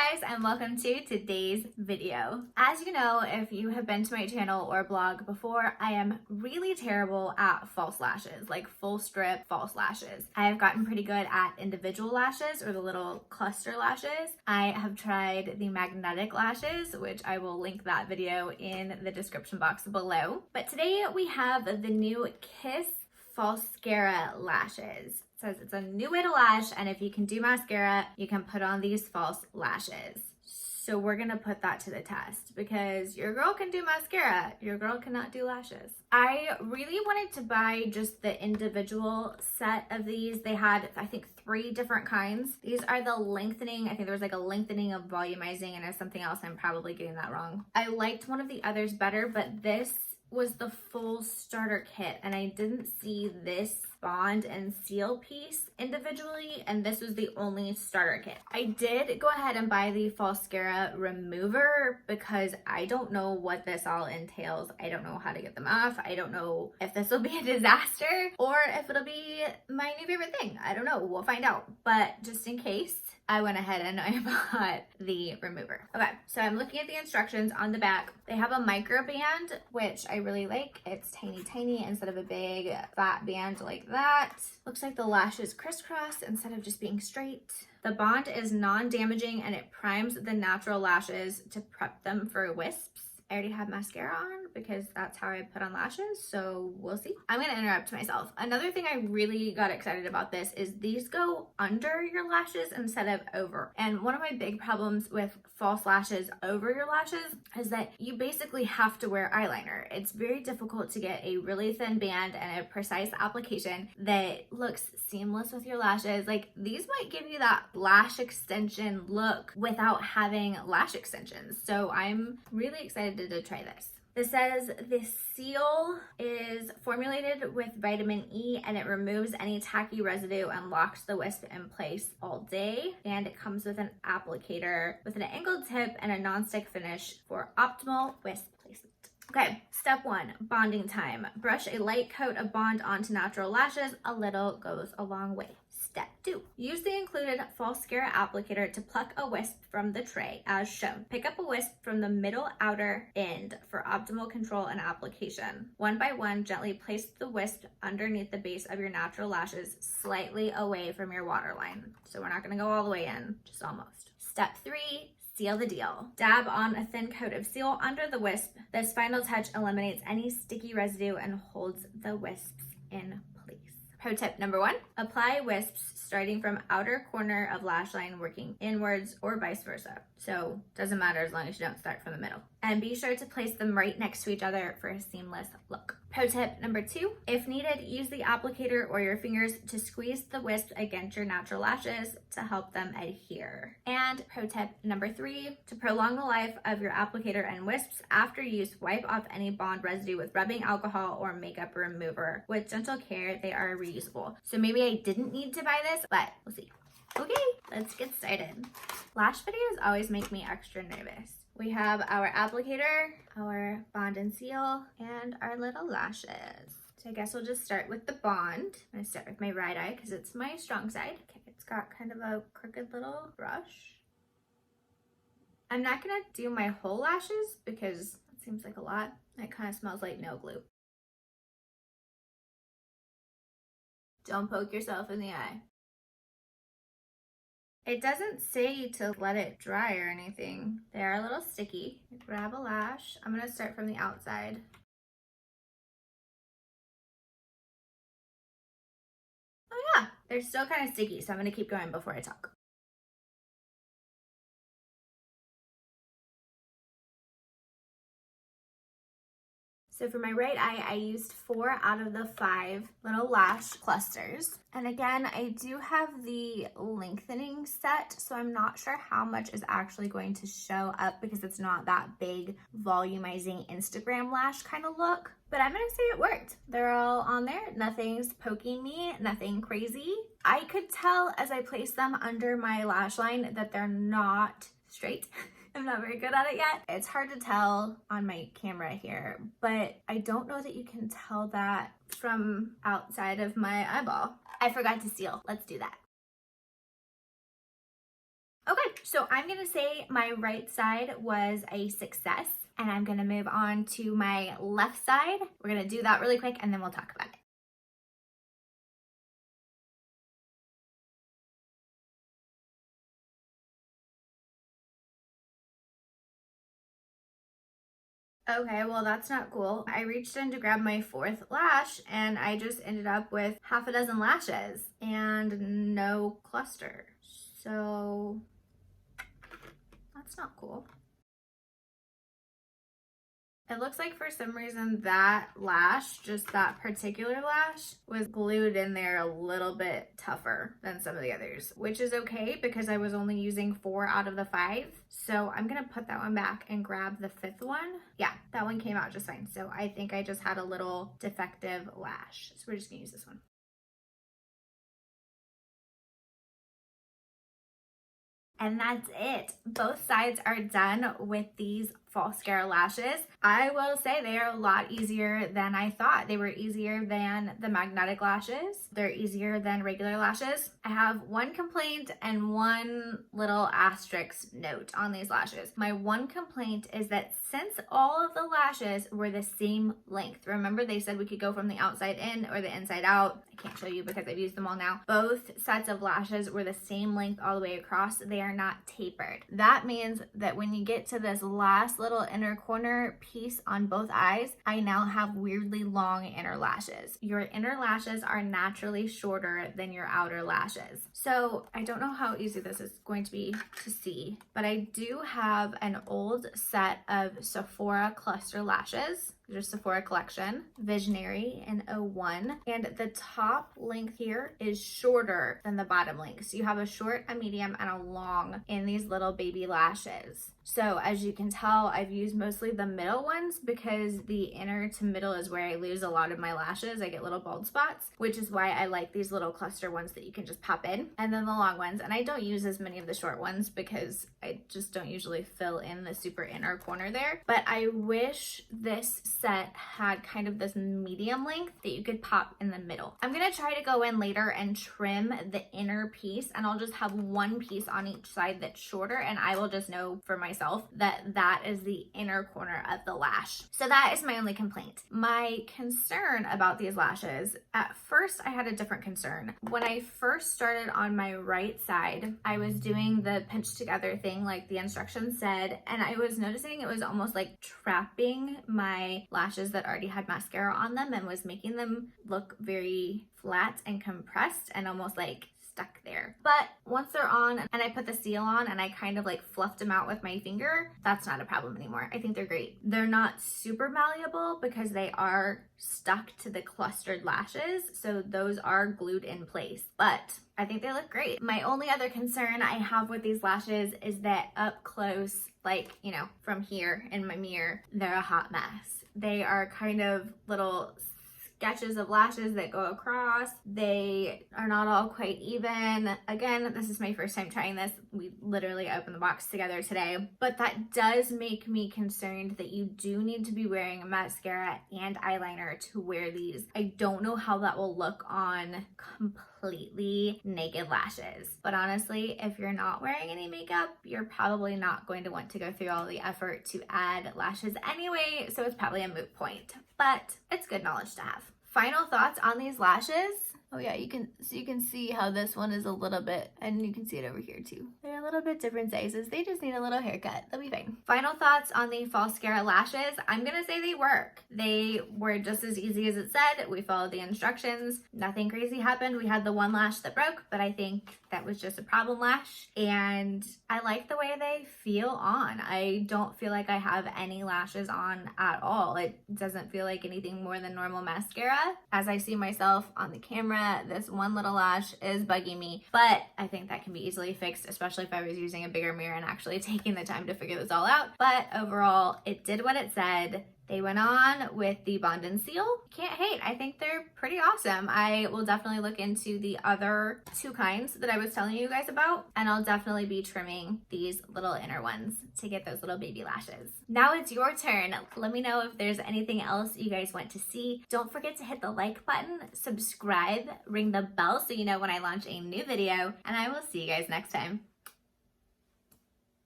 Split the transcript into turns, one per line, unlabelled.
guys, and welcome to today's video. As you know, if you have been to my channel or blog before, I am really terrible at false lashes, like full strip false lashes. I have gotten pretty good at individual lashes or the little cluster lashes. I have tried the magnetic lashes, which I will link that video in the description box below. But today we have the new Kiss Falscara lashes. It says it's a new way to lash, and if you can do mascara, you can put on these false lashes. So we're gonna put that to the test because your girl can do mascara, your girl cannot do lashes. I really wanted to buy just the individual set of these. They had, I think, 3 different kinds. These are the lengthening. I think there was like a lengthening of volumizing and something else. I'm probably getting that wrong. I liked one of the others better, but this was the full starter kit, and I didn't see this bond and seal piece individually, and this was the only starter kit. I did go ahead and buy the Falscara remover because I don't know what this all entails. I don't know how to get them off. I don't know if this will be a disaster or if it'll be my new favorite thing. I don't know. We'll find out. But just in case, I went ahead and I bought the remover. Okay, so I'm looking at the instructions on the back. They have a micro band, which I really like. It's tiny instead of a big flat band like that. Looks like the lashes crisscross instead of just being straight. The bond is non-damaging and it primes the natural lashes to prep them for wisps. I already have mascara on because that's how I put on lashes, so we'll see. I'm gonna interrupt myself. Another thing I really got excited about this is these go under your lashes instead of over. And one of my big problems with false lashes over your lashes is that you basically have to wear eyeliner. It's very difficult to get a really thin band and a precise application that looks seamless with your lashes. Like, these might give you that lash extension look without having lash extensions. So I'm really excited to try this. This says the seal is formulated with vitamin E and it removes any tacky residue and locks the wisp in place all day. And it comes with an applicator with an angled tip and a non-stick finish for optimal wisp placement. Okay, step 1, bonding time. Brush a light coat of bond onto natural lashes. A little goes a long way. Step 2, use the included Falscara applicator to pluck a wisp from the tray as shown. Pick up a wisp from the middle outer end for optimal control and application. One by one, gently place the wisp underneath the base of your natural lashes, slightly away from your waterline. So we're not gonna go all the way in, just almost. Step 3, seal the deal. Dab on a thin coat of seal under the wisp. This final touch eliminates any sticky residue and holds the wisps in place. Pro tip number 1, apply wisps starting from outer corner of lash line working inwards or vice versa. So doesn't matter as long as you don't start from the middle. And be sure to place them right next to each other for a seamless look. Pro tip number 2, if needed, use the applicator or your fingers to squeeze the wisp against your natural lashes to help them adhere. And pro tip number 3, to prolong the life of your applicator and wisps after use, wipe off any bond residue with rubbing alcohol or makeup remover. With gentle care, they are reusable. So maybe I didn't need to buy this, but we'll see. Okay, let's get started. Lash videos always make me extra nervous. We have our applicator, our bond and seal, and our little lashes. So I guess we'll just start with the bond. I'm gonna start with my right eye because it's my strong side. Okay, it's got kind of a crooked little brush. I'm not gonna do my whole lashes because it seems like a lot. It kind of smells like no glue. Don't poke yourself in the eye. It doesn't say to let it dry or anything. They are a little sticky. Grab a lash. I'm gonna start from the outside. Oh yeah, they're still kind of sticky, so I'm gonna keep going before I talk. So for my right eye, I used 4 out of the 5 little lash clusters. And again, I do have the lengthening set, so I'm not sure how much is actually going to show up because it's not that big volumizing Instagram lash kind of look. But I'm gonna say it worked. They're all on there. Nothing's poking me, nothing crazy. I could tell as I placed them under my lash line that they're not straight. I'm not very good at it yet. It's hard to tell on my camera here, but I don't know that you can tell that from outside of my eyeball. I forgot to seal. Let's do that. Okay, so I'm gonna say my right side was a success, and I'm gonna move on to my left side. We're gonna do that really quick and then we'll talk about it. Okay, well that's not cool. I reached in to grab my fourth lash and I just ended up with half a dozen lashes and no cluster. So that's not cool. It looks like for some reason that lash, just that particular lash, was glued in there a little bit tougher than some of the others, which is okay because I was only using 4 out of the 5. So I'm gonna put that one back and grab the 5th one. Yeah, that one came out just fine. So I think I just had a little defective lash. So we're just gonna use this one. And that's it. Both sides are done with these Falscara lashes. I will say they are a lot easier than I thought. They were easier than the magnetic lashes. They're easier than regular lashes. I have one complaint and one little asterisk note on these lashes. My one complaint is that since all of the lashes were the same length, remember they said we could go from the outside in or the inside out. I can't show you because I've used them all now. Both sets of lashes were the same length all the way across. They are not tapered. That means that when you get to this last little inner corner piece on both eyes, I now have weirdly long inner lashes. Your inner lashes are naturally shorter than your outer lashes. So I don't know how easy this is going to be to see, but I do have an old set of Sephora cluster lashes. There's Sephora collection, Visionary in 01. And the top length here is shorter than the bottom length. So you have a short, a medium, and a long in these little baby lashes. So as you can tell, I've used mostly the middle ones because the inner to middle is where I lose a lot of my lashes. I get little bald spots, which is why I like these little cluster ones that you can just pop in. And then the long ones. And I don't use as many of the short ones because I just don't usually fill in the super inner corner there. But I wish this set had kind of this medium length that you could pop in the middle. I'm gonna try to go in later and trim the inner piece, and I'll just have one piece on each side that's shorter, and I will just know for myself that that is the inner corner of the lash. So that is my only complaint. My concern about these lashes, at first I had a different concern. When I first started on my right side, I was doing the pinch together thing like the instructions said, and I was noticing it was almost like trapping my lashes that already had mascara on them and was making them look very flat and compressed and almost like stuck there. But once they're on and I put the seal on and I kind of like fluffed them out with my finger, that's not a problem anymore. I think they're great. They're not super malleable because they are stuck to the clustered lashes, so those are glued in place, but I think they look great. My only other concern I have with these lashes is that up close, like, you know, from here in my mirror, they're a hot mess. They are kind of little sketches of lashes that go across. They are not all quite even. Again, this is my first time trying this. We literally opened the box together today, but that does make me concerned that you do need to be wearing a mascara and eyeliner to wear these. I don't know how that will look on completely naked lashes, but honestly, if you're not wearing any makeup, you're probably not going to want to go through all the effort to add lashes anyway, so it's probably a moot point, but it's good knowledge to have. Final thoughts on these lashes. Oh yeah, you can see how this one is a little bit, and you can see it over here too. They're a little bit different sizes. They just need a little haircut. They'll be fine. Final thoughts on the Falscara lashes. I'm gonna say they work. They were just as easy as it said. We followed the instructions. Nothing crazy happened. We had the one lash that broke, but I think that was just a problem lash. And I like the way they feel on. I don't feel like I have any lashes on at all. It doesn't feel like anything more than normal mascara. As I see myself on the camera, this one little lash is bugging me, but I think that can be easily fixed, especially if I was using a bigger mirror and actually taking the time to figure this all out. But overall, it did what it said. They went on with the Bond and Seal. Can't hate. I think they're pretty awesome. I will definitely look into the other 2 kinds that I was telling you guys about, and I'll definitely be trimming these little inner ones to get those little baby lashes. Now it's your turn. Let me know if there's anything else you guys want to see. Don't forget to hit the like button, subscribe, ring the bell so you know when I launch a new video, and I will see you guys next time.